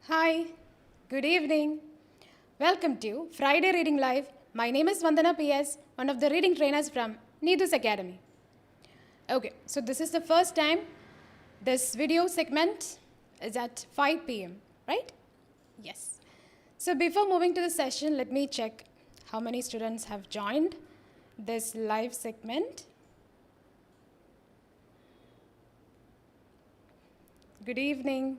Hi, good evening. Welcome to Friday Reading Live. My name is Vandana PS, one of the reading trainers from 𝐻𝐿𝐻 Academy. Okay, so this is the first time this video segment is at 5 p.m., right? Yes. So before moving to the session, let me check how many students have joined this live segment. Good evening.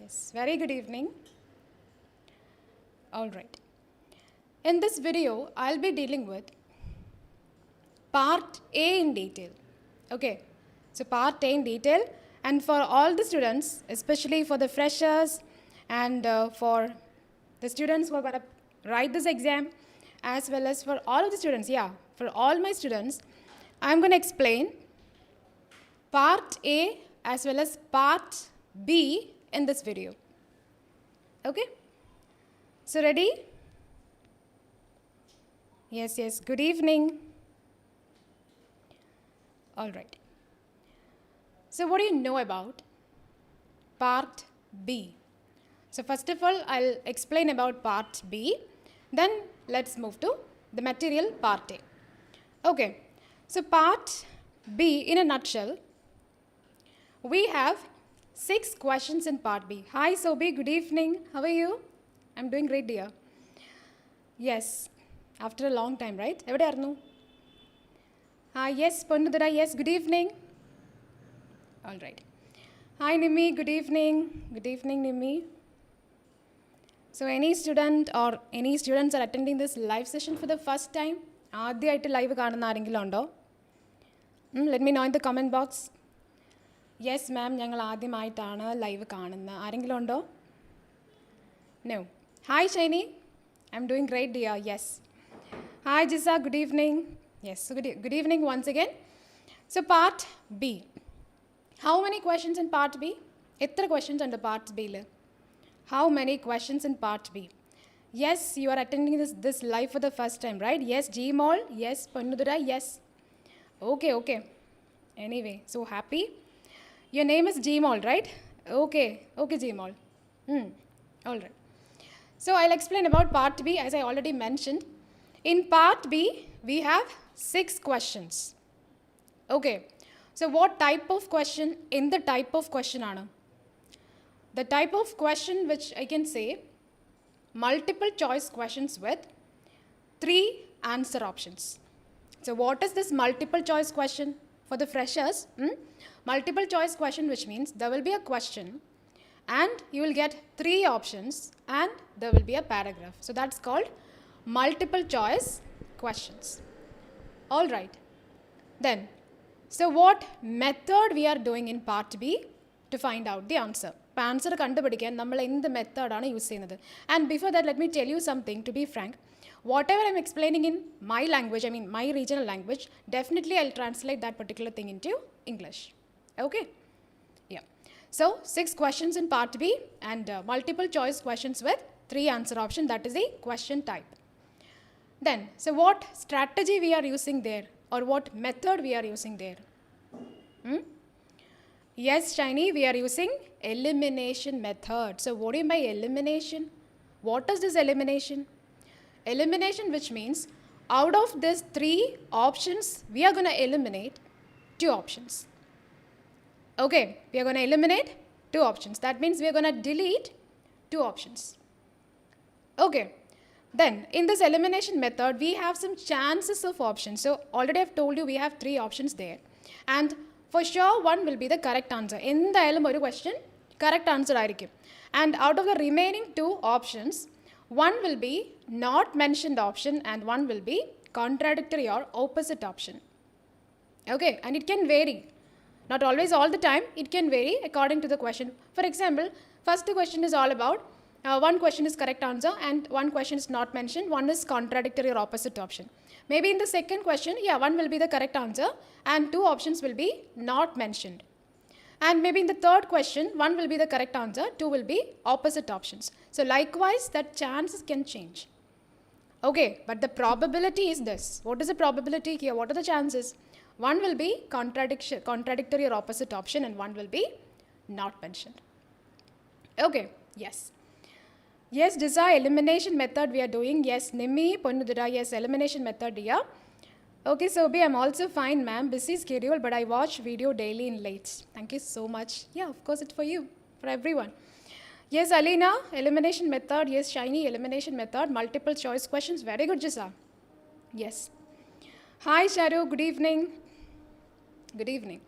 Yes, very good evening. All right. In this video, I'll be dealing with part A in detail. Okay, so part A in detail, and for all the students, especially for the freshers and for the students who are going to write this exam, as well as for all of the students, for all my students, I'm going to explain part A as well as part B in this video. Okay? So ready? Yes, good evening. All right. So what do you know about part B? So first of all, I'll explain about part B. Then let's move to the material part A. Okay. So part B, in a nutshell, we have 6 questions in part B. Hi Sobi, good evening. How are you? I'm doing great, dear. Yes, after a long time, right? Evade arnu? Yes, Ponnudura, yes, good evening. All right. Hi Nimi, good evening. Good evening, Nimi. So any student or any students are attending this live session for the first time? ആദ്യമായിട്ട് live കാണുന്ന ആരെങ്കിലും ഉണ്ടോ? Let me know in the comment box. Yes, ma'am, ഞങ്ങൾ ആദ്യമായിട്ടാണ് live കാണുന്നത്. ആരെങ്കിലും ഉണ്ടോ? No. Hi, Shani. I'm doing great, dear. Yes. Hi, Jisa. Good evening. Yes, so good evening once again. So, part B. How many questions in part B? Etra questions under part B? How many questions in part B? Yes, you are attending this live for the first time, right? Yes, 𝐺𝐿. Yes, Pannudura. Yes. Okay. Anyway, so happy. Your name is 𝐺𝐿, right? Okay, 𝐺𝐿. All right. So I'll explain about part B as I already mentioned. In part B, we have 6 questions. Okay. So what type of question in the type of question aanu? The type of question which I can say multiple choice questions with 3 answer options. So what is this multiple choice question? For the freshers, multiple choice question, which means there will be a question and you will get 3 options and there will be a paragraph. So that's called multiple choice questions. All right. Then, so what method we are doing in part B to find out the answer? Answer കണ്ടുപിടിക്കാൻ നമ്മൾ എന്ത് മെത്തേഡാണ് use ചെയ്യുന്നത്? And before that, let me tell you something, to be frank. Whatever I'm explaining in my language, I mean my regional language, definitely I'll translate that particular thing into English. Okay? Yeah. So 6 questions in part B and multiple choice questions with 3 answer options. That is the question type. Then, so what strategy we are using there, or what method we are using there? Yes, Shiny, we are using elimination method. So what do you mean by elimination? What is this elimination? Elimination, which means out of these 3 options, we are going to eliminate 2 options. Okay, we are going to eliminate 2 options. That means we are going to delete 2 options. Okay, then in this elimination method, we have some chances of options. So already I've told you we have 3 options there. And for sure, one will be the correct answer. In the element question, correct answer ആയിരിക്കും. And out of the remaining 2 options, one will be not mentioned option and one will be contradictory or opposite option. Okay, and it can vary. Not always all the time, it can vary according to the question. For example, first question is all about, one question is correct answer and one question is not mentioned, one is contradictory or opposite option. Maybe in the second question, one will be the correct answer and 2 options will be not mentioned. And maybe in the third question, one will be the correct answer, 2 will be opposite options. So likewise, that chances can change. Okay, but the probability is this. What is the probability here? What are the chances? One will be contradictory or opposite option, and one will be not mentioned. Okay, yes. Yes, Disa, elimination method we are doing. Yes, Nimi, Ponnudura, yes, elimination method, yeah. Okay, Sobi, I'm also fine, ma'am. Busy schedule, but I watch video daily in late. Thank you so much. Yeah, of course, it's for you, for everyone. Yes, Alina, elimination method. Yes, Shiny, elimination method. Multiple choice questions. Very good, Jisa. Yes. Hi, Sharu. Good evening. Good evening.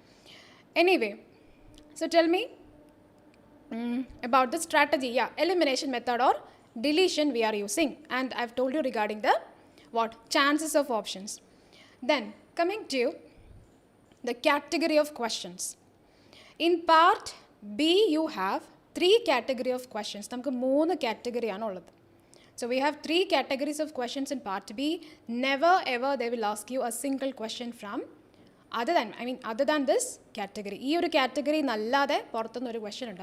Anyway, so tell me about the strategy. Yeah, elimination method or deletion we are using. And I've told you regarding the chances of options. Then, coming to the category of questions. In part B, you have 3 categories of questions. We have 3 categories. So, we have 3 categories of questions in part B. Never ever they will ask you a single question from other than this category. This category is a question.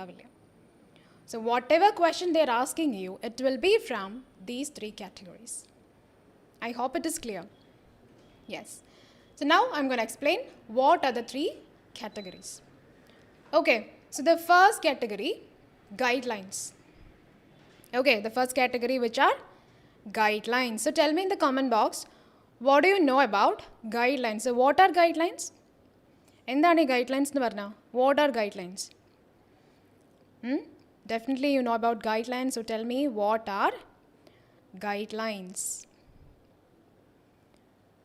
So, whatever question they are asking you, it will be from these 3 categories. I hope it is clear. Yes. So, now I am going to explain what are the 3 categories. Okay. So, the first category, guidelines. Okay, the first category which are guidelines. So, tell me in the comment box, what do you know about guidelines? So, what are guidelines? Endani guidelines nu varna? What are guidelines? Definitely you know about guidelines. So, tell me what are guidelines?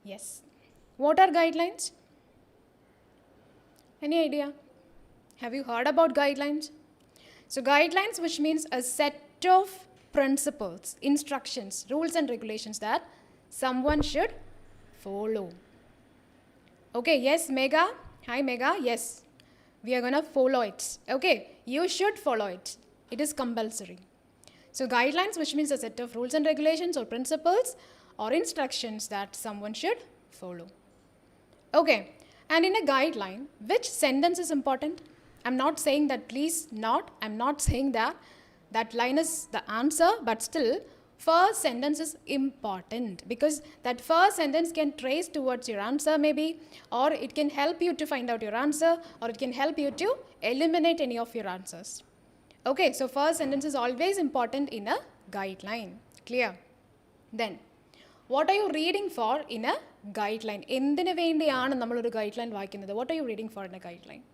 Yes. What are guidelines? Any idea? Have you heard about guidelines? So, guidelines, which means a set of principles, instructions, rules and regulations that someone should follow. Okay, yes, Mega. Hi, Mega. Yes, we are going to follow it. Okay, you should follow it. It is compulsory. So, guidelines, which means a set of rules and regulations or principles or instructions that someone should follow. Okay, and in a guideline, which sentence is important? I'm not saying that please not. I'm not saying that line is the answer, but still, first sentence is important because that first sentence can trace towards your answer maybe, or it can help you to find out your answer, or it can help you to eliminate any of your answers. Okay, so first sentence is always important in a guideline. Clear? Then, what are you reading for in a guideline? എന്തിനു വേണ്ടിയാണ് നമ്മൾ ഒരു guideline വായിക്കുന്നത്? What are you reading for in a guideline?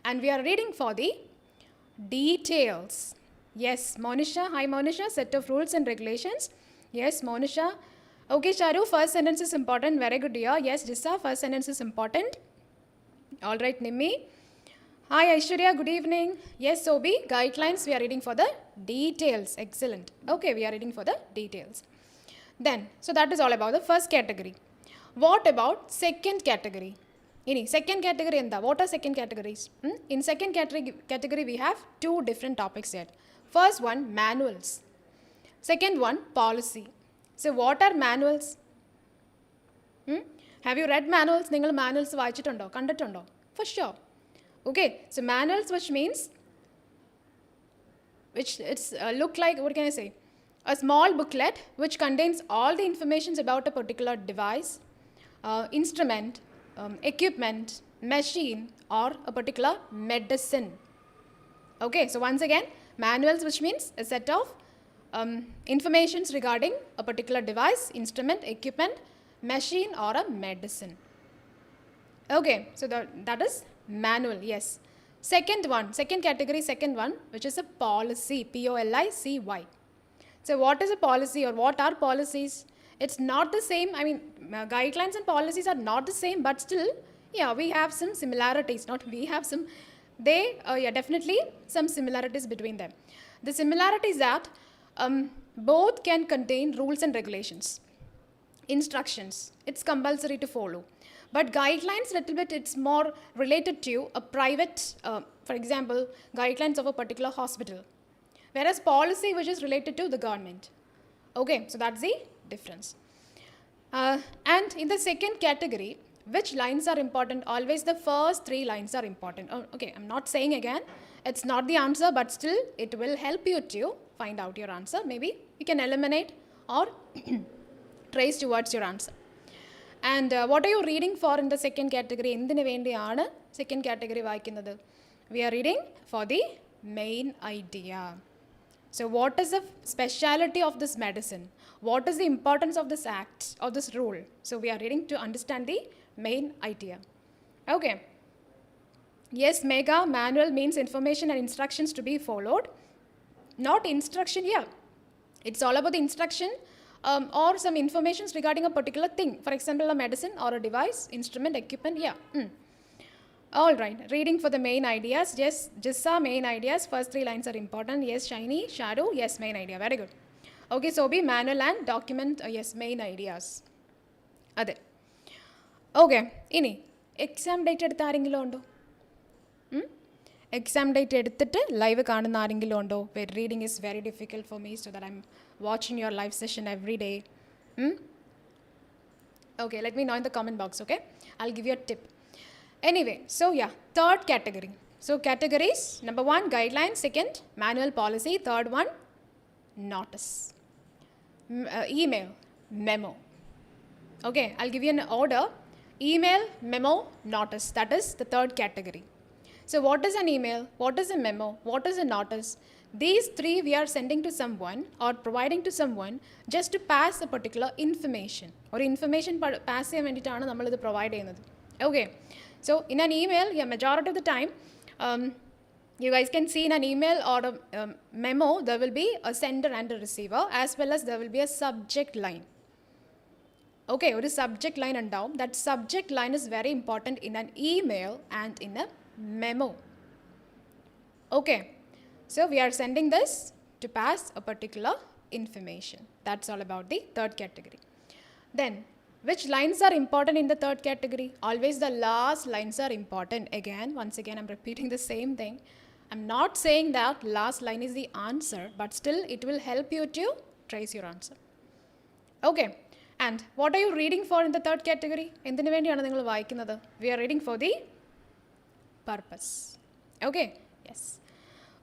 And we are reading for the details. Yes, Monisha. Hi, Monisha. Set of rules and regulations. Yes, Monisha. Okay, Charu. First sentence is important. Very good, dear. Yes, Jissa. First sentence is important. All right, Nimi. Hi, Aishwarya. Good evening. Yes, Sobi. Guidelines. We are reading for the details. Excellent. Okay, we are reading for the details. Then, so that is all about the first category. What about second category? Second category, what are second categories? In second category, we have 2 different topics here. First one, manuals. Second one, policy. So, what are manuals? Have you read manuals? Ningal manuals vayichittundo, kandittundo? For sure. Okay, so manuals, which means, it's look like, what can I say? A small booklet which contains all the information about a particular device, instrument, equipment, machine, or a particular medicine. Okay, so once again, manuals, which means a set of informations regarding a particular device, instrument, equipment, machine, or a medicine. Okay, so that is manual, yes. Second category, which is a policy, P-O-L-I-C-Y. So what is a policy or what are policies? It's not the same. I mean, guidelines and policies are not the same, but still, yeah, we have some similarities. Definitely some similarities between them. The similarity is that both can contain rules and regulations, instructions. It's compulsory to follow. But guidelines, little bit, it's more related to a private, for example, guidelines of a particular hospital. Whereas policy, which is related to the government. Okay, so that's the difference. And in the second category, which lines are important? Always the first 3 lines are important. Oh, okay, I'm not saying again, it's not the answer, but still it will help you to find out your answer. Maybe you can eliminate or trace towards your answer. And what are you reading for in the second category? എന്തിനു വേണ്ടിയാണ് second category വായിക്കുന്നത്? We are reading for the main idea. So what is the speciality of this medicine? What is the importance of this act or this rule? So we are reading to understand the main idea. Okay. Yes, mega manual means information and instructions to be followed. Not instruction here. It's all about the instruction or some informations regarding a particular thing. For example, a medicine or a device, instrument, equipment. Yeah. All right. Reading for the main ideas. Yes, just our main ideas. First 3 lines are important. Yes, shiny, shadow. Yes, main idea. Very good. Okay, so be manual and document. Yes, main ideas. Ade. Okay. Ini exam date edutha arengilu undo? Exam date എടുത്തിട്ട് live കാണുന്ന ആരെങ്കിലും ഉണ്ടോ? Reading is very difficult for me, so that I'm watching your live session every day. Okay, let me know in the comment box, okay? I'll give you a tip. Anyway, so yeah, third category. So categories, number 1, guidelines. Second, manual policy. Third one, notice. Email, memo. Okay, I'll give you an order. Email, memo, notice. That is the third category. So what is an email? What is a memo? What is a notice? These 3 we are sending to someone or providing to someone just to pass a particular information. Or information pass ചെയ്യാൻ വേണ്ടിയിട്ടാണ് നമ്മളിത് provide ചെയ്യുന്നത്. Okay. So in an email, yeah, majority of the time, you guys can see in an email or a memo, there will be a sender and a receiver, as well as there will be a subject line. Okay, ഒരു subject line ഉണ്ടാവും. That subject line is very important in an email and in a memo. Okay, so we are sending this to pass a particular information. That's all about the third category. Then, which lines are important in the third category? Always the last lines are important. Again, once again, I'm repeating the same thing. I'm not saying that last line is the answer, but still it will help you to trace your answer. Okay, and what are you reading for in the third category? എന്തിനു വേണ്ടിയാണ് നിങ്ങൾ വായിക്കുന്നത്? We are reading for the purpose. Okay, yes.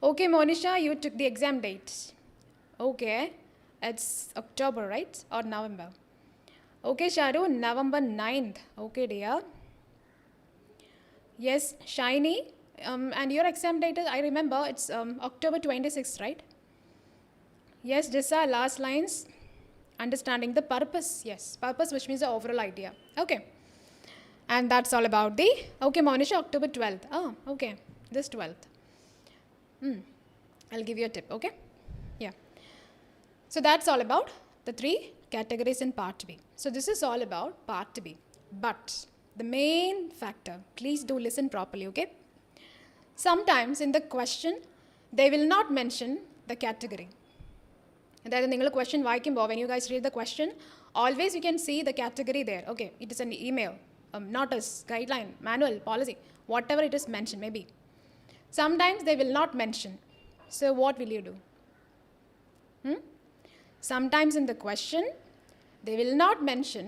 Okay, Monisha, you took the exam date. Okay, it's October, right? Or November? Okay, Sharu, November 9th. Okay, dear. Yes, Shiny. And your exam date is, I remember, it's October 26th, right? Yes, Jissa, last lines. Understanding the purpose. Yes, purpose, which means the overall idea. Okay. And that's all about the, okay, Monisha, October 12th. Oh, okay, this 12th. I'll give you a tip, okay? Yeah. So that's all about the 3 categories in part B. So this is all about part B. But the main factor, please do listen properly, okay? Sometimes in the question, they will not mention the category. അതായത് നിങ്ങൾ question വായിക്കുമ്പോൾ when you guys read the question, always you can see the category there. Okay, it is an email, notice, guideline, manual, policy, whatever it is mentioned, maybe. Sometimes they will not mention. So what will you do? Sometimes in the question, they will not mention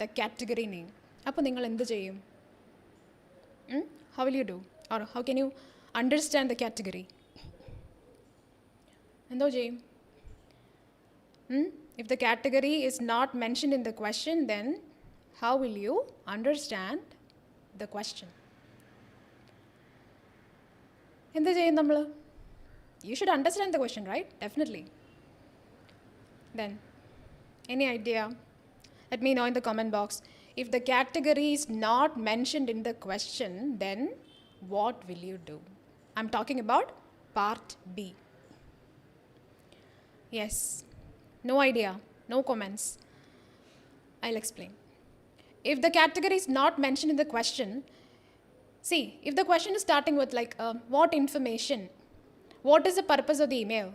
the category name. അപ്പോൾ നിങ്ങൾ എന്ത് ചെയ്യും? How will you do? Or how can you understand the category? എന്തോ ചെയ്യും? If the category is not mentioned in the question, then how will you understand the question? എന്ത് ചെയ്യും നമ്മൾ? You should understand the question, right? Definitely. Then, any idea? Let me know in the comment box. If the category is not mentioned in the question, then what will you do? I'm talking about part B. Yes. No idea. No comments. I'll explain. If the category is not mentioned in the question, see, if the question is starting with like, what information? What is the purpose of the email?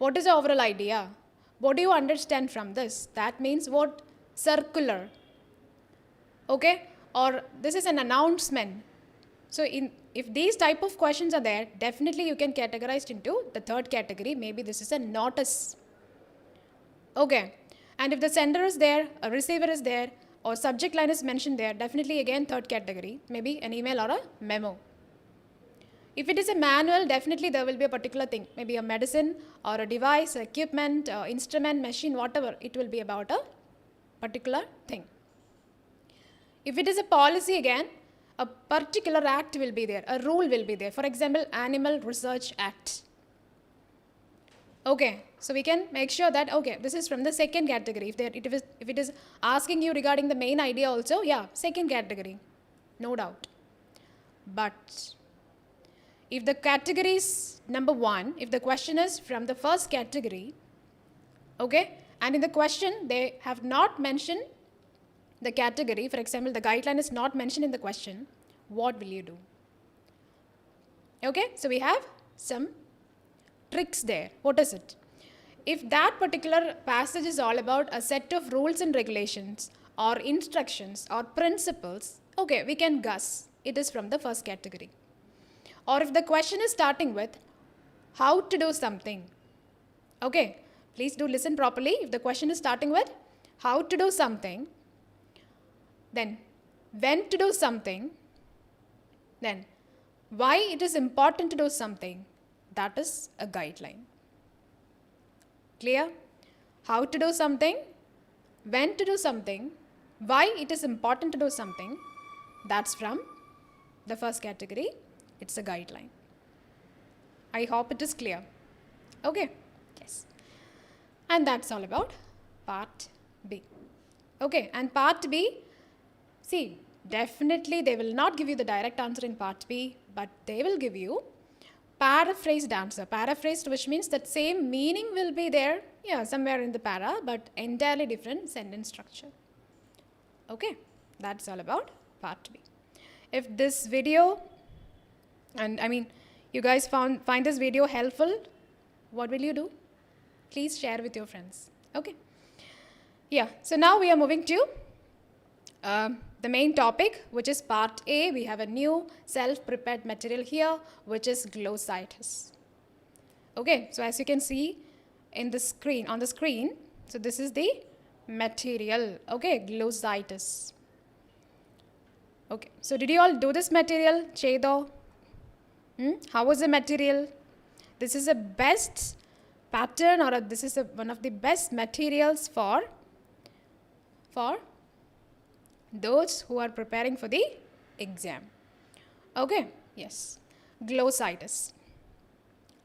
What is the overall idea? What do you understand from this? That means what? Circular. Okay? Or this is an announcement. So if these type of questions are there, definitely you can categorize into the third category. Maybe this is a notice. Okay. And if the sender is there, a receiver is there, or subject line is mentioned there, definitely again third category. Maybe an email or a memo. If it is a manual, definitely there will be a particular thing. Maybe a medicine or a device, equipment, instrument, machine, whatever. It will be about a particular thing. If it is a policy again, a particular act will be there, a rule will be there. For example, Animal Research Act. Okay, so we can make sure that, okay, this is from the second category. If it is asking you regarding the main idea also, yeah, second category, no doubt. But if the category is number 1, if the question is from the first category, okay, and in the question they have not mentioned the category, for example, the guideline is not mentioned in the question, what will you do? Okay, so we have some tricks there. What is it? If that particular passage is all about a set of rules and regulations or instructions or principles, okay, we can guess it is from the first category. Or if the question is starting with how to do something, okay, please do listen properly. If the question is starting with how to do something, then when to do something, then why it is important to do something, that is a guideline. Clear? How to do something, when to do something, why it is important to do something, that's from the first category. It's a guideline. I hope it is clear. Okay? Yes. And that's all about part B. Okay, and part B, see, definitely they will not give you the direct answer in part B, but they will give you paraphrased answer. Paraphrased, which means that same meaning will be there, yeah, somewhere in the para, but entirely different sentence structure. Okay, that's all about part B. If this video, and I mean, you guys find this video helpful, what will you do? Please share with your friends. Okay. Yeah, so now we are moving to the main topic, which is part A. We have a new self-prepared material here, which is 𝐿-𝐳. Okay, so as you can see in the screen, on the screen, so this is the material, okay, 𝐿-𝐳. Okay, so did you all do this material, 𝐬𝐻? How was the material? This is a best pattern, or this is one of the best materials for those who are preparing for the exam. Okay, yes, 𝐿-𝐳.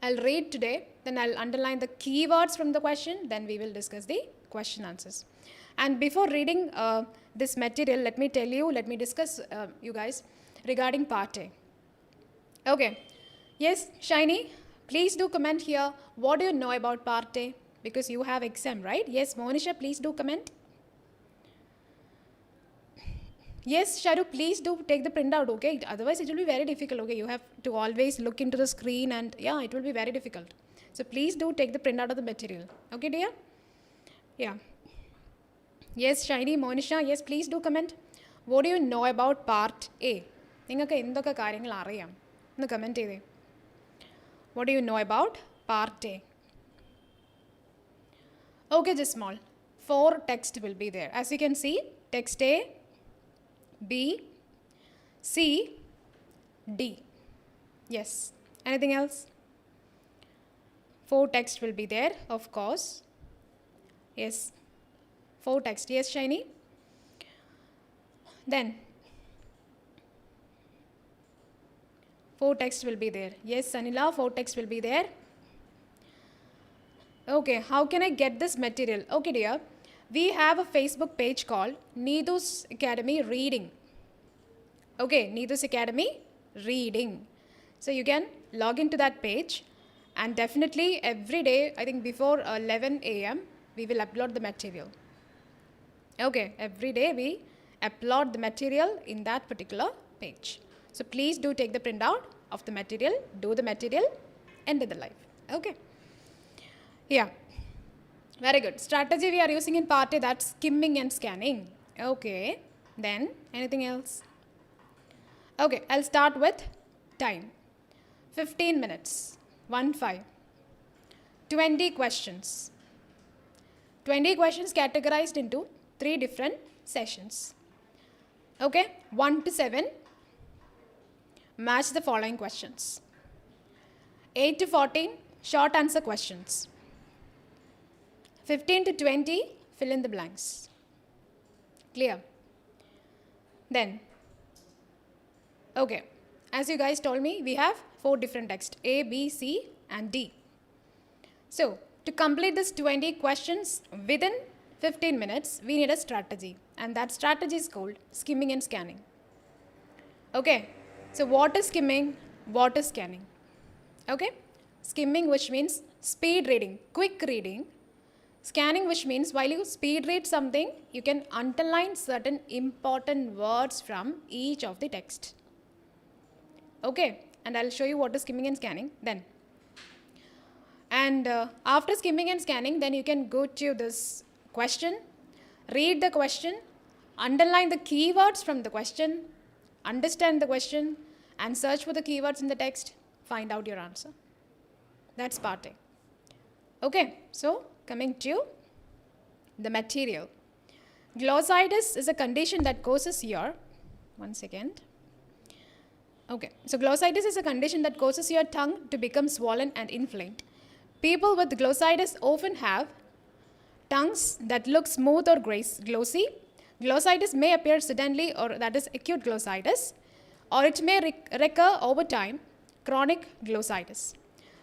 I'll read today, then I'll underline the keywords from the question, then we will discuss the question answers. And before reading this material, let me discuss you guys regarding part A. Okay, yes, Shiny, please do comment here. What do you know about part A? Because you have exam, right? Yes, Monisha, please do comment. Yes, Sharu, please do take the printout, okay? Otherwise, it will be very difficult, okay? You have to always look into the screen and, yeah, it will be very difficult. So, please do take the printout of the material. Okay, dear? Yeah. Yes, Shiny, Monisha, yes, please do comment. What do you know about part A? Comment. What do you know about part A? Okay, just small. 4 text will be there. As you can see, text A, B, C, D. Yes. Anything else? 4 text will be there, of course. Yes. 4 text. Yes, Shiny. Then 4 text will be there. Yes, Sanila, 4 text will be there. Okay, how can I get this material? Okay, dear. We have a Facebook page called Needhu's Academy Reading. Okay, Needhu's Academy Reading. So you can log into that page, and definitely every day, I think before 11 a.m., we will upload the material. Okay, every day we upload the material in that particular page. So please do take the printout of the material, do the material, end of the life. Okay. Yeah. Very good. Strategy we are using in part A, that's skimming and scanning. Okay. Then, anything else? Okay, I'll start with time. 15 minutes. 1-5. 20 questions. 20 questions categorized into 3 different sessions. Okay, 1 to 7. Match the following questions. 8 to 14, short answer questions. 15 to 20, fill in the blanks. Clear? Then, okay, as you guys told me, we have 4 different texts, A, B, C and D. So, to complete this 20 questions within 15 minutes, we need a strategy, and that strategy is called skimming and scanning. Okay, so what is skimming? What is scanning? Okay, skimming, which means speed reading, quick reading. Scanning, which means while you speed read something, you can underline certain important words from each of the text. Okay, and I'll show you what is skimming and scanning then. And after skimming and scanning, then you can go to this question, read the question, underline the keywords from the question, understand the question, and search for the keywords in the text, find out your answer. That's part A. Okay, so coming to the material. Glossitis is a condition that causes your, one second. Okay, so glossitis is a condition that causes your tongue to become swollen and inflamed. People with glossitis often have tongues that look smooth or glossy. Glossitis may appear suddenly, or that is acute glossitis, or it may recur over time, chronic glossitis.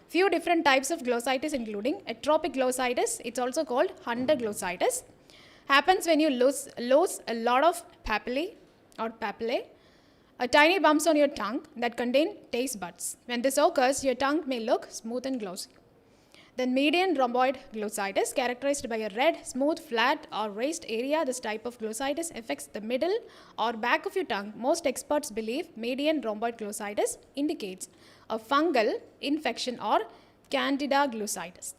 Few different types of glossitis, including atrophic glossitis, it's also called underglossitis, happens when you lose a lot of papillae, a tiny bumps on your tongue that contain taste buds. When this occurs, your tongue may look smooth and glossy. Then median rhomboid glossitis, characterized by a red, smooth, flat or raised area. This type of glossitis affects the middle or back of your tongue. Most experts believe median rhomboid glossitis indicates a fungal infection or candida glossitis.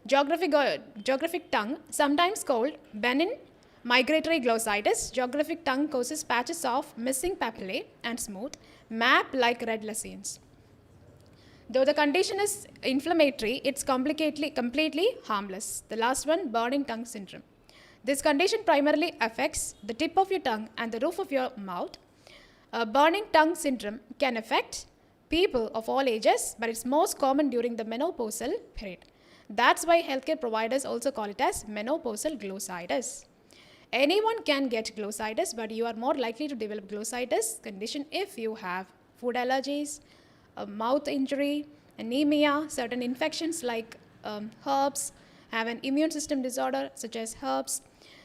Geographic tongue, sometimes called benign migratory glossitis. Geographic tongue causes patches of missing papillae and smooth, map-like red lesions. Though the condition is inflammatory, it's completely harmless. The last one, burning tongue syndrome. This condition primarily affects the tip of your tongue and the roof of your mouth. Burning tongue syndrome can affect people of all ages, but it's most common during the menopausal period. That's why healthcare providers also call it as menopausal glossitis. Anyone can get glossitis, but you are more likely to develop glossitis condition if you have food allergies, a mouth injury, anemia, certain infections like herpes, have an immune system disorder such as herpes,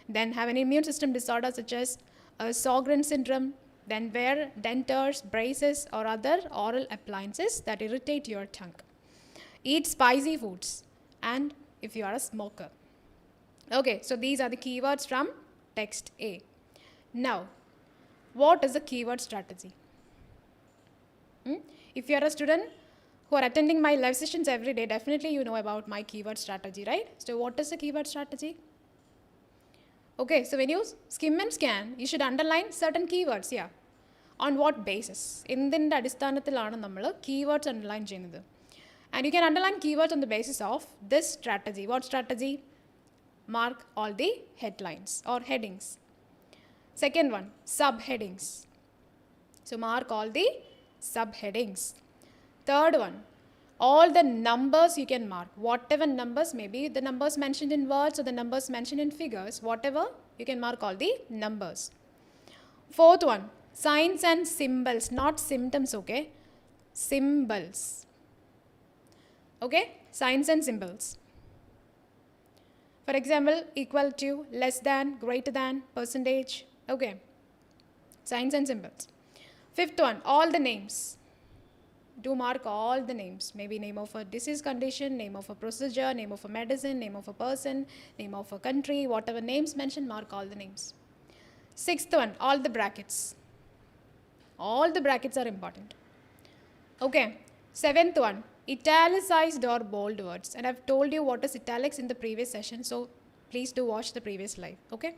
then have an immune system disorder such as Sjogren's syndrome, then wear dentures, braces or other oral appliances that irritate your tongue. Eat spicy foods, and if you are a smoker. Okay, so these are the keywords from text A. Now, what is the keyword strategy? If you are a student who are attending my live sessions every day, definitely you know about my keyword strategy, right? So what is the keyword strategy? Okay, so when you skim and scan, you should underline certain keywords, yeah. On what basis? Endinte adisthanathilaanu nammal keywords underline cheyyunnathu. And you can underline keywords on the basis of this strategy. What strategy? Mark all the headlines or headings. Second one, subheadings. So mark all the subheadings. Third one, all the numbers you can mark. Whatever numbers, maybe the numbers mentioned in words or the numbers mentioned in figures, whatever, you can mark all the numbers. Fourth one, signs and symbols, not symptoms, okay? Symbols. Okay? Signs and symbols. For example, equal to, less than, greater than, percentage. Okay? Signs and symbols. Fifth one, all the names. Do mark all the names. Maybe name of a disease condition, name of a procedure, name of a medicine, name of a person, name of a country, whatever names mentioned, mark all the names. Sixth one, all the brackets. All the brackets are important. Okay. Seventh one, italicized or bold words. And I've told you what is italics in the previous session, so please do watch the previous live. Okay.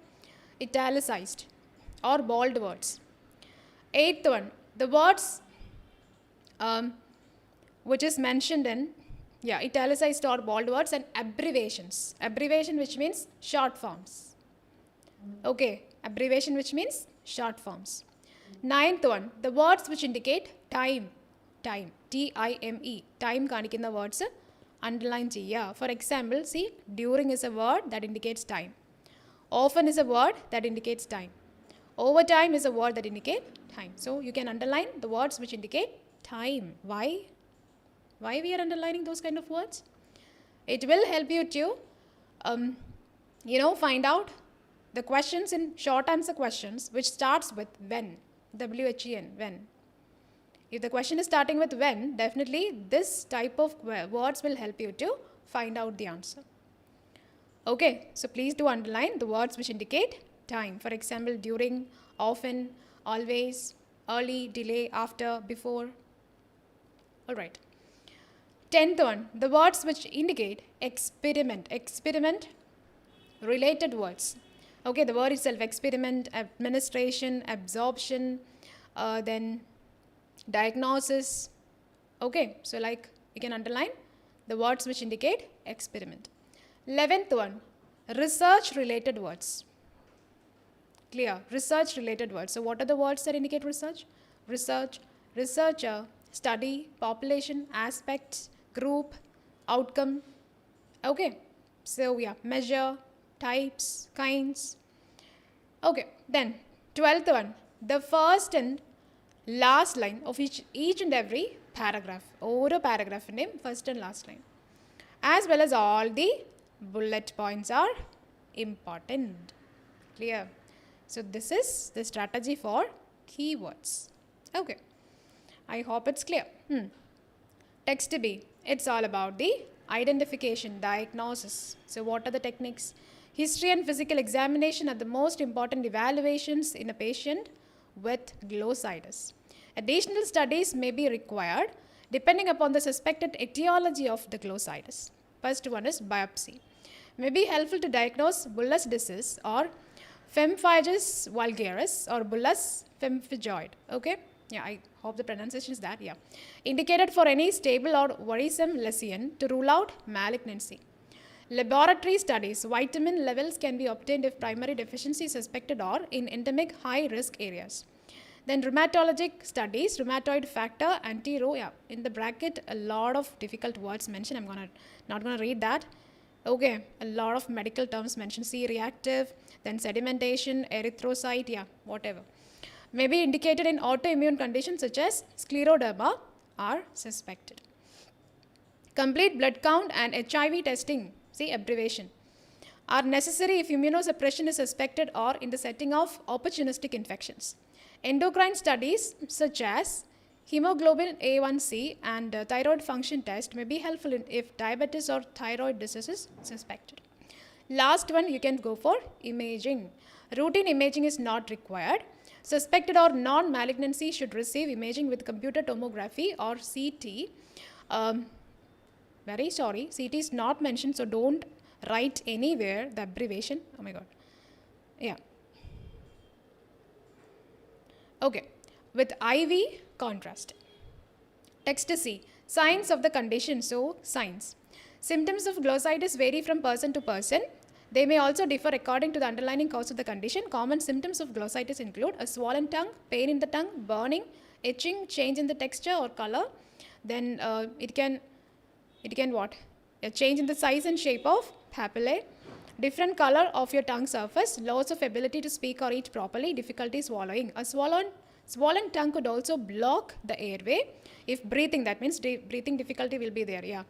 Italicized or bold words. Eighth one, the words which is mentioned in, italicized or bold words, and abbreviations. Abbreviation, which means short forms. Okay, abbreviation, which means short forms. Ninth one, the words which indicate time. Time, T-I-M-E, time kanikkunna words underline cheya. For example, see, during is a word that indicates time. Often is a word that indicates time. Overtime is a word that indicate time. So you can underline the words which indicate time. Why? Why we are underlining those kind of words? It will help you to, find out the questions in short answer questions which starts with when. W-H-E-N, when. If the question is starting with when, definitely this type of words will help you to find out the answer. Okay, so please do underline the words which indicate time. For example, during, often, always, early, delay, after, before. Alright. 10th one, the words which indicate experiment. Experiment, related words. Okay, the word itself, experiment, administration, absorption, then diagnosis. Okay, so like you can underline the words which indicate experiment. 11th one, research related words. Clear, research related words. So what are the words that indicate research? Research, researcher, study, population, aspects, group, outcome. Okay, so yeah, measure, types, kinds. Okay, then 12th one, the first and last line of each and every paragraph. Oro paragraph name, first and last line. As well as all the bullet points are important. Clear? So this is the strategy for keywords. Okay, I hope it's clear. Text B, it's all about the identification, diagnosis. So what are the techniques? History and physical examination are the most important evaluations in a patient with glossitis. Additional studies may be required depending upon the suspected etiology of the glossitis. First one is biopsy. May be helpful to diagnose bullous disease or pemphigus vulgaris or bullous pemphigoid. Okay, yeah, I hope the pronunciation is that. Yeah, indicated for any stable or worrisome lesion to rule out malignancy. Laboratory studies, vitamin levels can be obtained if primary deficiency is suspected or in endemic high risk areas. Then rheumatologic studies, rheumatoid factor, anti-ro, yeah, in the bracket a lot of difficult words mentioned. I'm not gonna read that. Okay, a lot of medical terms mentioned. C-reactive, then sedimentation, erythrocyte, yeah, whatever. May be indicated in autoimmune conditions such as scleroderma are suspected. Complete blood count and HIV testing, see abbreviation, are necessary if immunosuppression is suspected or in the setting of opportunistic infections. Endocrine studies such as hemoglobin A1C and thyroid function test may be helpful if diabetes or thyroid disease is suspected. Last one, you can go for imaging. Routine imaging is not required. Suspected or non-malignancy should receive imaging with computer tomography or CT. Very sorry, CT is not mentioned, so don't write anywhere the abbreviation. Oh my god. Yeah. Okay, with IV contrast. Text C, signs of the condition. So, signs. Symptoms of glossitis vary from person to person. They may also differ according to the underlying cause of the condition. Common symptoms of glossitis include a swollen tongue, pain in the tongue, burning, itching, change in the texture or color. Then it can what? A change in the size and shape of papillae, different color of your tongue surface, loss of ability to speak or eat properly, difficulty swallowing. A swollen tongue could also block the airway. If breathing, that means breathing difficulty will be there, yeah.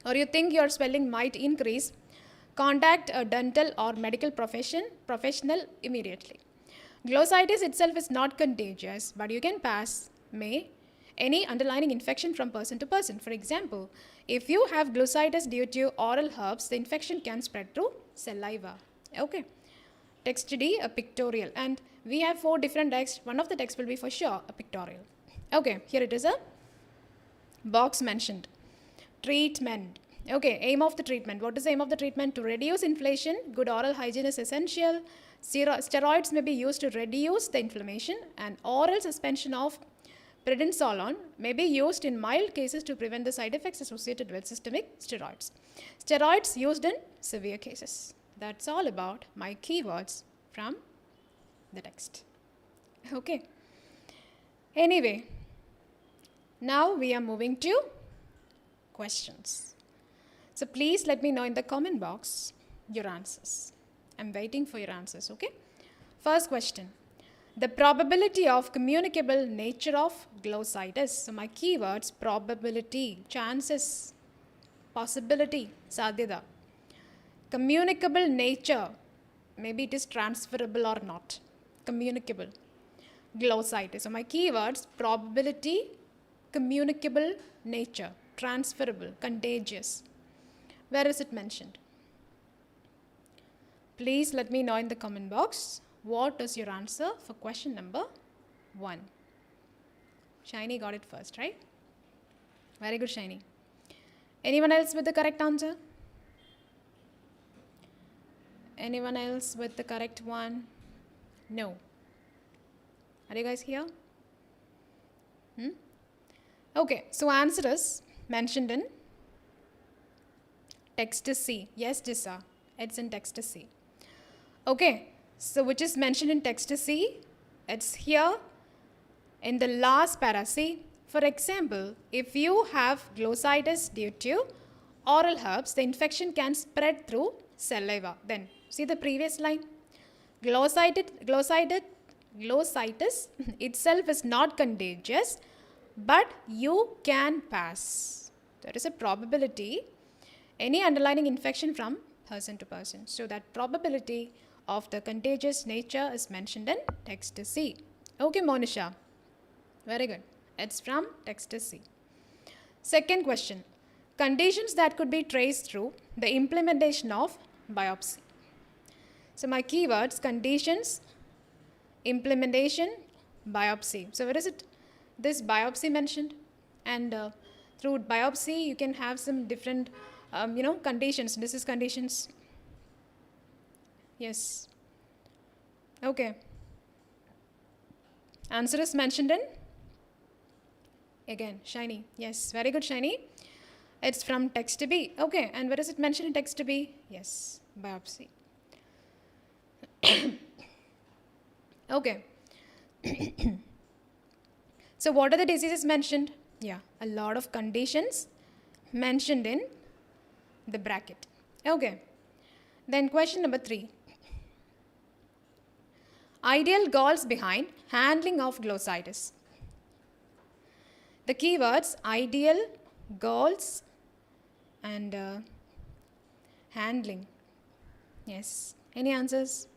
Or you think your swelling might increase, contact a dental or medical professional immediately. Glossitis itself is not contagious, but you can pass any underlying infection from person to person. For example, if you have glossitis due to oral herpes, the infection can spread through saliva. Okay. Text D, a pictorial. And we have 4 different texts. One of the texts will be for sure a pictorial. Okay, here it is a box mentioned. Treatment. Okay, aim of the treatment. What is the aim of the treatment? To reduce inflammation. Good oral hygiene is essential. Steroids may be used to reduce the inflammation, and oral suspension of prednisolone may be used in mild cases to prevent the side effects associated with systemic steroids. Steroids used in severe cases. That's all about my keywords from the text. Okay. Anyway, now we are moving to questions. So please let me know in the comment box your answers. I'm waiting for your answers, okay? First question. The probability of communicable nature of glossitis. So my keywords: probability, chances, possibility, sadhyada. Communicable nature, maybe it is transferable or not. Communicable. Glossitis. So my keywords: probability, communicable nature, transferable, contagious. Where is it mentioned? Please let me know in the comment box. What is your answer for question number 1? Shiny got it first, right? Very good, Shiny. Anyone else with the correct answer? Anyone else with the correct one? No. Are you guys here? Okay, so answer is mentioned in text C. Yes, Jissa, it's in text C. Okay, so which is mentioned in text C? It's here in the last para. See, for example, if you have glossitis due to oral herpes, the infection can spread through saliva. Then, see the previous line. Glossitis itself is not contagious, but you can pass. There is a probability any underlying infection from person to person. So that probability of the contagious nature is mentioned in text C. Okay, Monisha. Very good. It's from text C. Second question. Conditions that could be traced through the implementation of biopsy. So my keywords: conditions, implementation, biopsy. So where is it? This biopsy mentioned, and through biopsy you can have some different conditions. This is conditions. Yes. Okay. Answer is mentioned in, again, Shiny. Yes, very good, Shiny. It's from text B. Okay, and where is it mentioned in text B? Yes, biopsy. Okay. So what are the diseases mentioned? Yeah, a lot of conditions mentioned in the bracket. Okay. Then question number 3. Ideal goals behind handling of glossitis. The keywords: ideal, goals, and handling. Yes. Any answers?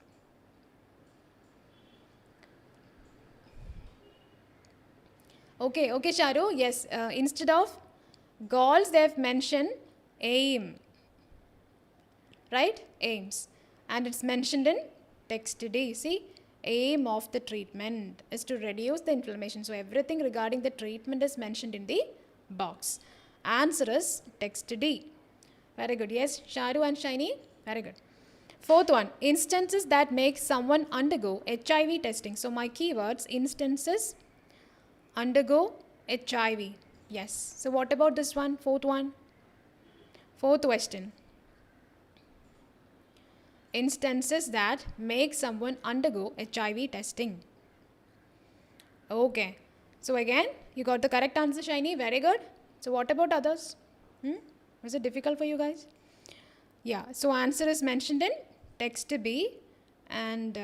Okay, Charu. Yes, instead of goals, they have mentioned aim. Right? Aims. And it's mentioned in text D. See, aim of the treatment is to reduce the inflammation. So everything regarding the treatment is mentioned in the box. Answer is text D. Very good. Yes, Charu and Shiny. Very good. Fourth one, instances that make someone undergo HIV testing. So my keywords: instances, undergo, HIV. Yes. So what about this one? Fourth one. Fourth question. Instances that make someone undergo HIV testing. Okay. So again, you got the correct answer, Shiny. Very good. So what about others? Was it difficult for you guys? Yeah. So answer is mentioned in text B, and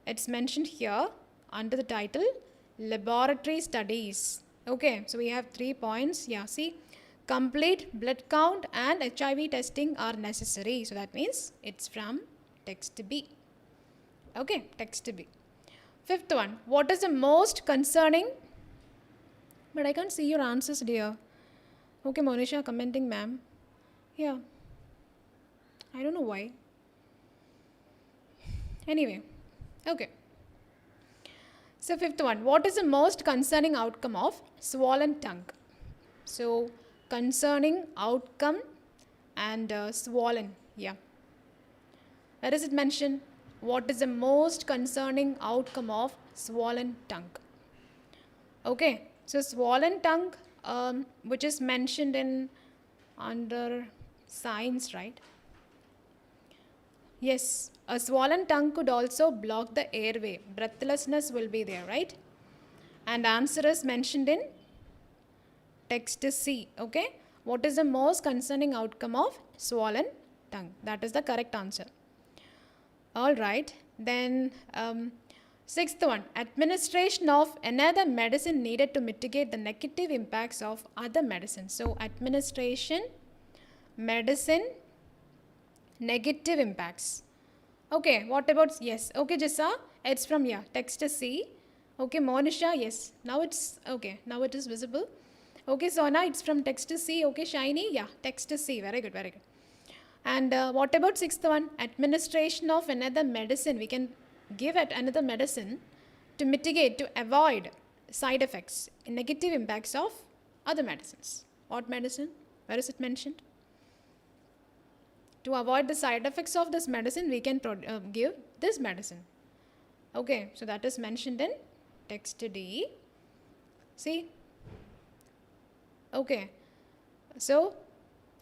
it's mentioned here under the title laboratory studies. Okay. So we have 3 points. Yeah. See, complete blood count and HIV testing are necessary. So that means it's from text B. Okay, text B. Fifth one, what is the most concerning? But I can't see your answers, dear. Okay, Monisha commenting, ma'am. Yeah. I don't know why. Anyway, okay. So fifth one, what is the most concerning outcome of swollen tongue? So concerning outcome and swollen. Yeah. Where is it mentioned? What is the most concerning outcome of swollen tongue? Okay. So swollen tongue, which is mentioned in under signs, right? Yes. A swollen tongue could also block the airway. Breathlessness will be there, right? And answer is mentioned in text C. Okay. What is the most concerning outcome of swollen tongue? That is the correct answer. All right. Then Sixth one, administration of another medicine needed to mitigate the negative impacts of other medicines. So, administration, medicine, negative impacts. Okay, what about, yes, okay, Jissa, it's from, yeah, text C. Okay, Monisha, yes, now it's, okay, now it is visible. Okay, Sona, it's from text C. Okay, Shiny, yeah, text C, very good, very good. And what about sixth one, administration of another medicine? We can give it another medicine to mitigate, to avoid side effects, negative impacts of other medicines. What medicine? Where is it mentioned? To avoid the side effects of this medicine, we can give this medicine. Okay, so that is mentioned in text D. See? Okay, so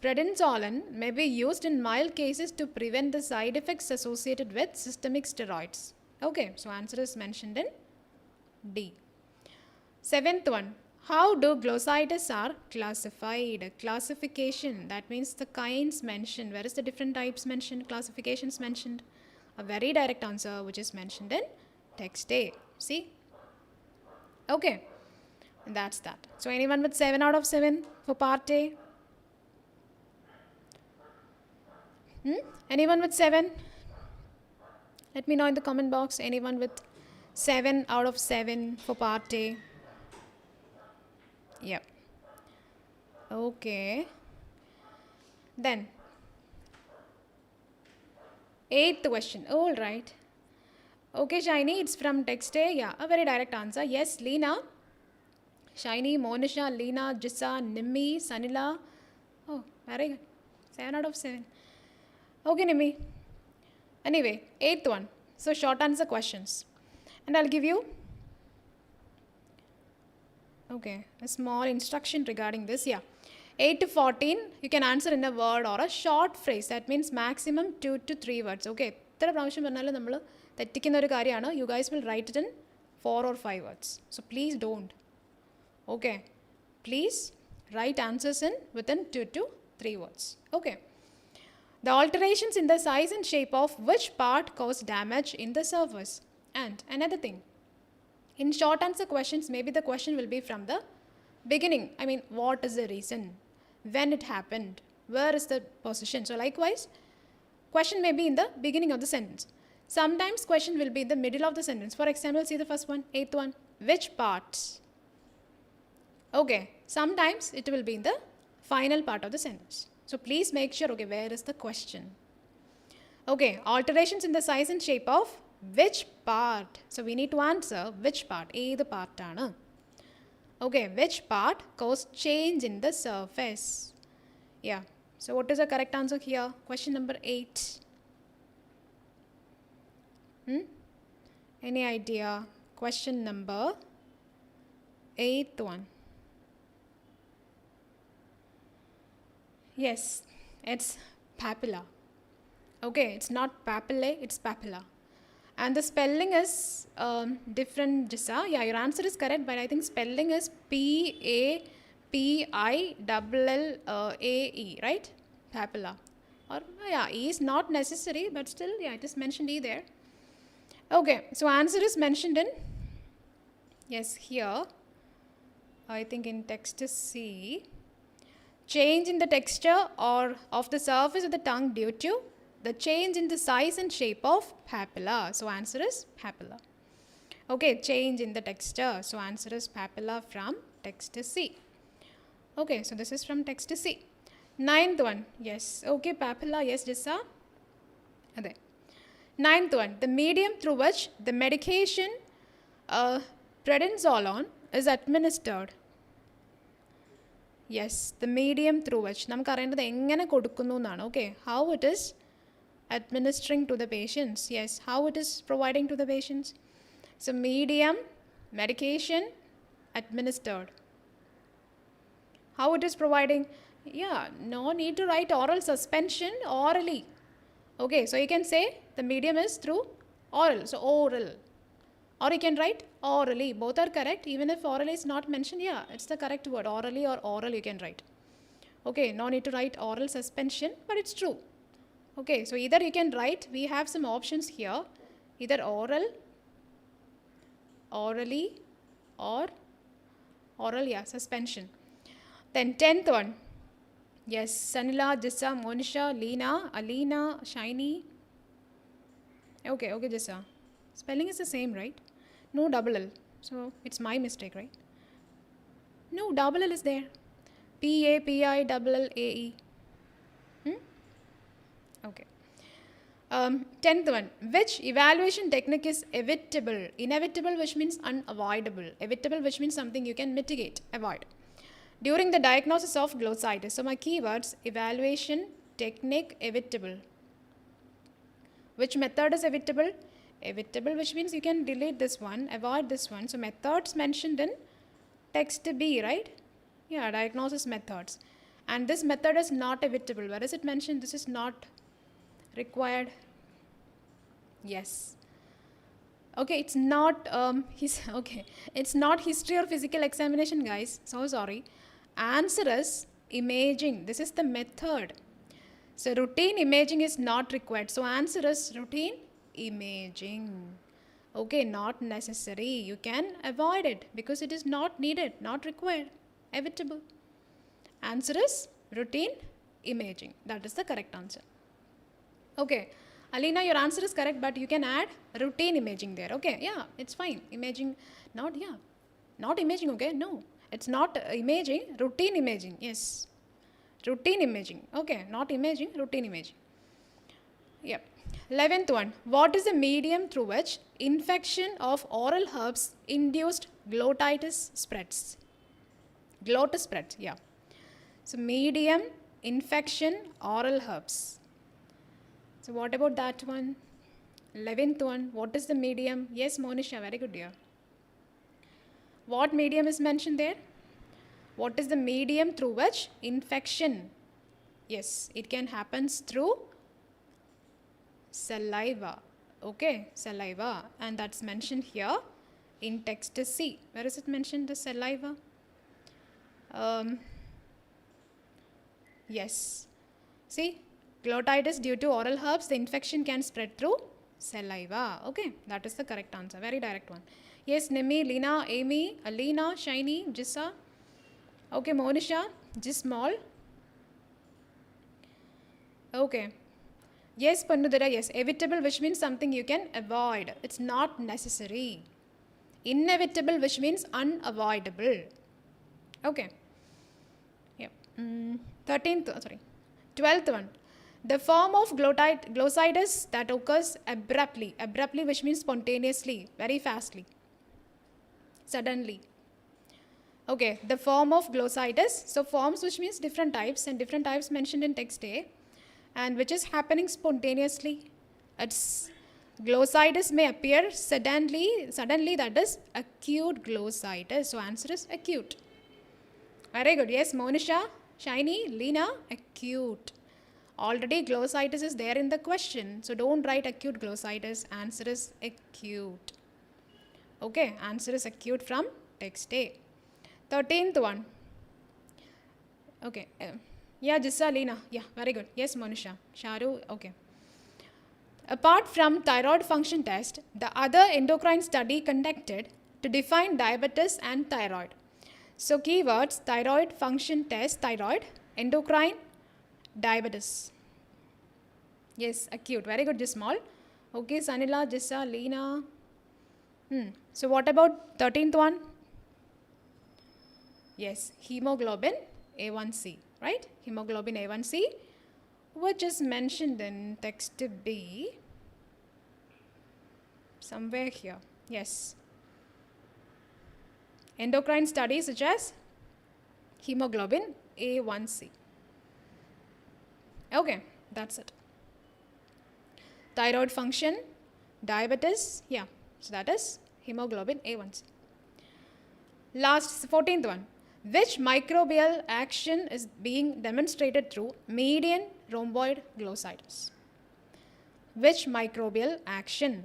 prednisolone may be used in mild cases to prevent the side effects associated with systemic steroids. Okay, so answer is mentioned in D. Seventh one, how do glossitis are classified? Classification, that means the kinds mentioned. Where is the different types mentioned? Classifications mentioned. A very direct answer which is mentioned in text A. See? Okay, and that's that. So anyone with 7 out of 7 for part A? Anyone with 7? Let me know in the comment box. Anyone with 7 out of 7 for part A? Yep. Okay. Then, 8th question. All right. Okay, Shiny, it's from text A. Yeah, a very direct answer. Yes, Leena. Shiny, Monisha, Leena, Jissa, Nimmi, Sanila. Oh, very good. 7 out of 7. Okay, Nimmi. Anyway, 8th one. So, short answer questions. And I'll give you, okay, a small instruction regarding this. Yeah. 8 to 14, you can answer in a word or a short phrase. That means maximum 2 to 3 words. Okay. You guys will write it in 4 or 5 words. So, please don't. Okay. Please write answers in within 2 to 3 words. Okay. The alterations in the size and shape of which part cause damage in the surface? And another thing, in short answer questions, maybe the question will be from the beginning. I mean, what is the reason? When it happened? Where is the position? So likewise, question may be in the beginning of the sentence. Sometimes question will be in the middle of the sentence. For example, see the first one, 8th one. Which parts? Okay. Sometimes it will be in the final part of the sentence. So please make sure, okay, where is the question? Okay, alterations in the size and shape of which part? So we need to answer which part. The part aanu. Okay, which part caused change in the surface? Yeah. So what is the correct answer here? Question number 8. Any idea? Question number 8th one. Yes, it's papilla. Okay, it's not papillae, it's papilla. And the spelling is different, Jissa. Yeah, your answer is correct, but I think spelling is P-A-P-I-L-L-A-E, right? Papilla. Or, yeah, E is not necessary, but still, yeah, it is mentioned E there. Okay, so answer is mentioned in, yes, here, I think in text C. Change in the texture or of the surface of the tongue due to the change in the size and shape of papilla. So answer is papilla. Okay, change in the texture. So answer is papilla from text C. Okay, so this is from text C. 9th one. Yes. Okay, papilla. Yes, Jissa. Okay. 9th one. The medium through which the medication prednisolone is administered. Yes, the medium through which. Okay, how it is administering to the patients. Yes, how it is providing to the patients. So, medium, medication, administered. How it is providing? Yeah, no need to write oral suspension, orally. Okay, so you can say the medium is through oral, so oral. Or you can write orally. Both are correct. Even if orally is not mentioned, yeah, it's the correct word. Orally or oral you can write. Okay, no need to write oral suspension, but it's true. Okay, so either you can write, we have some options here, either oral orally or oral, yeah, suspension. Then 10th one. Yes, Sanila, Jissa, Monisha, Leena, Alina, Shiny. Okay, Jissa. Spelling is the same, right? No double L. So it's my mistake, right? No, double L is there. PAPILLAE. Okay. 10th one. Which evaluation technique is evitable? Inevitable, which means unavoidable. Evitable, which means something you can mitigate, avoid. During the diagnosis of glossitis. So my keywords: evaluation, technique, evitable. Which method is evitable? Evitable, which means you can delete this one, avoid this one. So methods mentioned in text B, right? Yeah, diagnosis methods. And this method is not evitable. Where is it mentioned? This is not required. Yes. Okay, it's not it's not history or physical examination, guys. So sorry. Answer is imaging. This is the method. So routine imaging is not required. So answer is routine imaging. Okay, not necessary. You can avoid it because it is not needed, not required, evitable. Answer is routine imaging. That is the correct answer. Okay, Alina, your answer is correct, but you can add routine imaging there. Okay, yeah, it's fine. Imaging, not imaging, okay? No, it's not imaging, routine imaging. Yes, routine imaging. Okay, not imaging, routine imaging. Yep. 11th one. What is the medium through which infection of oral herpes induced glottitis spreads? Glottis spreads, yeah. So medium, infection, oral herpes. So what about that one? 11th one. What is the medium? Yes, Monisha, very good, dear. What medium is mentioned there? What is the medium through which infection? Yes, it can happen through saliva. Okay, saliva. And that's mentioned here in text C. Where is it mentioned, the saliva? Yes. See, glottitis due to oral herpes, the infection can spread through saliva. Okay, that is the correct answer. Very direct one. Yes, Nimi, Lina, Amy, Alina, Shiny, Jissa. Okay, Monisha, just small. Okay. Yes, Pannudara, yes. Evitable, which means something you can avoid. It's not necessary. Inevitable, which means unavoidable. Okay. Yep. 12th one. The form of glossitis that occurs abruptly. Abruptly, which means spontaneously, very fastly, suddenly. Okay, the form of glossitis. So forms, which means different types, and different types mentioned in text A, and which is happening spontaneously. It's glossitis may appear suddenly, that is acute glossitis. So answer is acute. Very good. Yes, Monisha, Shiny, Lena, acute. Already glossitis is there in the question. So don't write acute glossitis. Answer is acute. Okay, answer is acute from text A. 13th one. Okay. Yeah, Jissa, Lena. Yeah, very good. Yes, Monisha. Sharu, okay. Apart from thyroid function test, the other endocrine study conducted to define diabetes and thyroid. So keywords: thyroid function test, thyroid, endocrine, diabetes. Yes, acute. Very good, just small. Okay, Sanila, Jissa, Lena. So what about 13th one? Yes, hemoglobin A1C, right? Hemoglobin A1C, which is mentioned in text B. Somewhere here. Yes. Endocrine studies such as hemoglobin A1C. Okay, that's it. Thyroid function, diabetes, yeah. So that is hemoglobin A1C. Last, 14th one. Which microbial action is being demonstrated through median rhomboid glossitis? Which microbial action?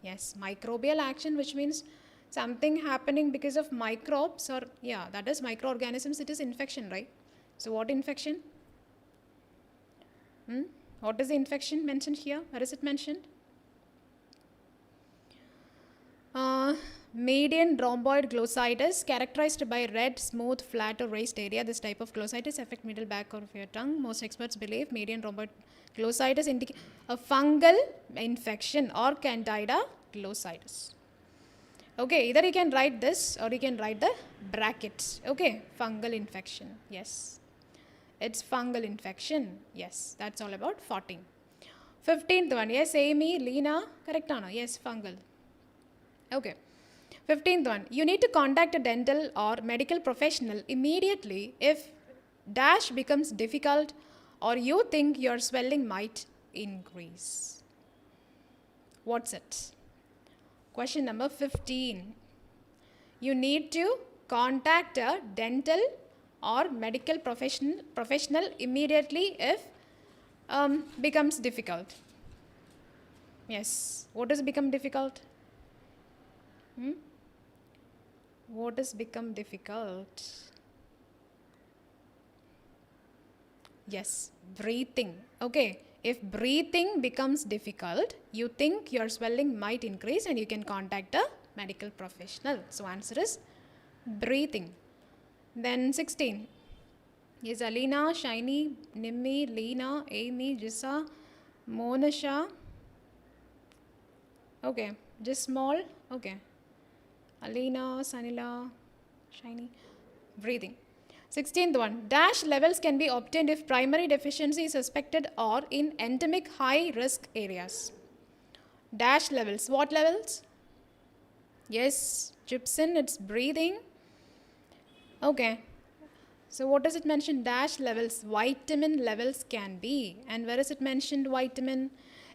Yes, microbial action, which means something happening because of microbes, or yeah, that is microorganisms. It is infection, right? So what infection? What is the infection mentioned here? Where is it mentioned? median rhomboid glossitis characterized by red, smooth, flat or raised area. This type of glossitis affect middle back of your tongue. Most experts believe median rhomboid glossitis indicate a fungal infection or candida glossitis. Okay, either you can write this or you can write the brackets. Okay, fungal infection. Yes, it's fungal infection. Yes, that's all about 14. 15th one. Yes, Amy, Lena, correct Anna. Yes, fungal. Okay. 15th one. You need to contact a dental or medical professional immediately if dash becomes difficult or you think your swelling might increase. What's it? Question number 15. You need to contact a dental or medical professional immediately if becomes difficult. Yes. What does become difficult? What has become difficult? Yes, breathing. Okay, if breathing becomes difficult, you think your swelling might increase and you can contact a medical professional. So answer is breathing. Then 16. Yes, Alina, Shiny, Nimmi, Lena, Amy, Jissa, Monasha. Okay, just small. Okay. Alina, Sanila, Shiny, breathing. 16th one. Dash levels can be obtained if primary deficiency is suspected or in endemic high risk areas. Dash levels. What levels? Yes, Gibson, it's breathing. Okay. So what does it mention? Dash levels. Vitamin levels can be. And where is it mentioned vitamin?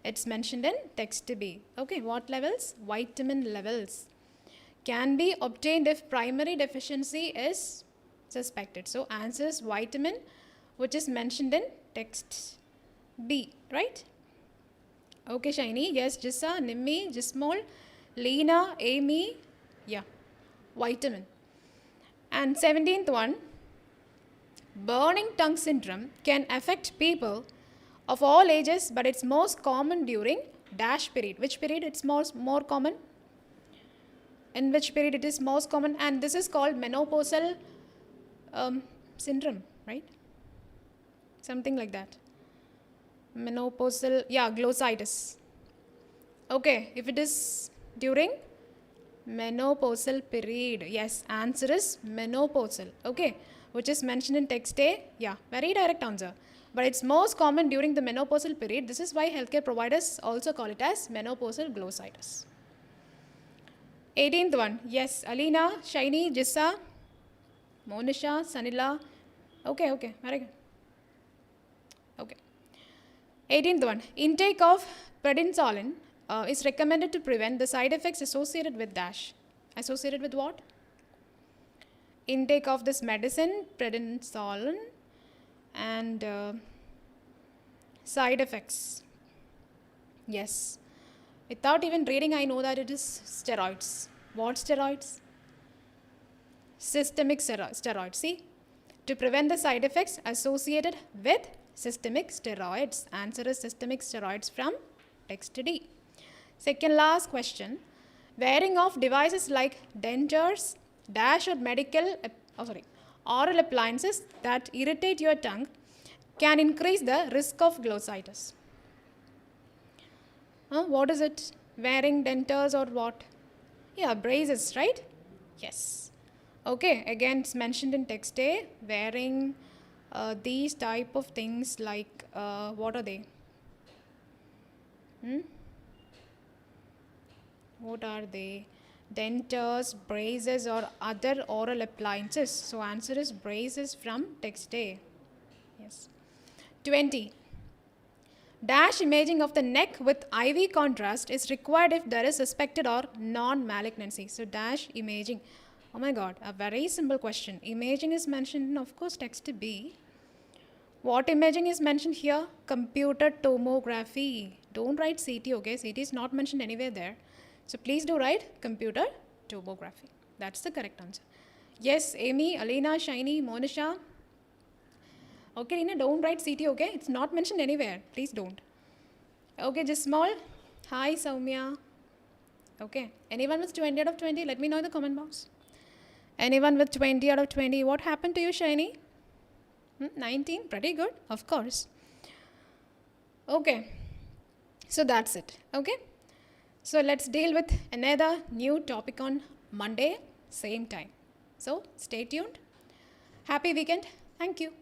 It's mentioned in text B. Okay, what levels? Vitamin levels can be obtained if primary deficiency is suspected. So answer is vitamin, which is mentioned in text B, right? Okay, Shiny. Yes, Jissa, Nimmi, Jismol, Lena, Amy. Yeah, vitamin. And 17th one. Burning tongue syndrome can affect people of all ages, but it's most common during dash period. Which period it's more common? In which period it is most common? And this is called menopausal syndrome, right? Something like that. Menopausal, yeah, glossitis. Okay, if it is during menopausal period, yes, answer is menopausal. Okay, which is mentioned in text A. Yeah, very direct answer. But it's most common during the menopausal period. This is why healthcare providers also call it as menopausal glossitis. 18th one. Yes, Alina, Shiny, Jissa, Monisha, Sanila. Okay, very good. Okay. 18th one. Intake of prednisolone is recommended to prevent the side effects associated with dash. Associated with what? Intake of this medicine, prednisolone, and side effects. Yes. Without even reading, I know that it is steroids. What steroids? Systemic steroids. See? To prevent the side effects associated with systemic steroids. Answer is systemic steroids from text D. Second last question. Wearing of devices like dentures, dash or oral appliances that irritate your tongue can increase the risk of glossitis. What is it? Wearing dentures or what? Yeah, braces, right? Yes. Okay, again it's mentioned in text A. Wearing these type of things like, what are they? What are they? Dentures, braces or other oral appliances. So answer is braces from text A. Yes. 20. Dash imaging of the neck with IV contrast is required if there is suspected or non-malignancy. So dash imaging. Oh my God, a very simple question. Imaging is mentioned in, of course, text B. What imaging is mentioned here? Computer tomography. Don't write CT, okay? CT is not mentioned anywhere there. So please do write computer tomography. That's the correct answer. Yes, Amy, Alina, Shiny, Monisha. Okay, Lina, don't write CT, okay? It's not mentioned anywhere. Please don't. Okay, just small. Hi, Soumya. Okay. Anyone with 20 out of 20? Let me know in the comment box. Anyone with 20 out of 20? What happened to you, Shiny? 19? Pretty good. Of course. Okay. So that's it. Okay. So let's deal with another new topic on Monday, same time. So stay tuned. Happy weekend. Thank you.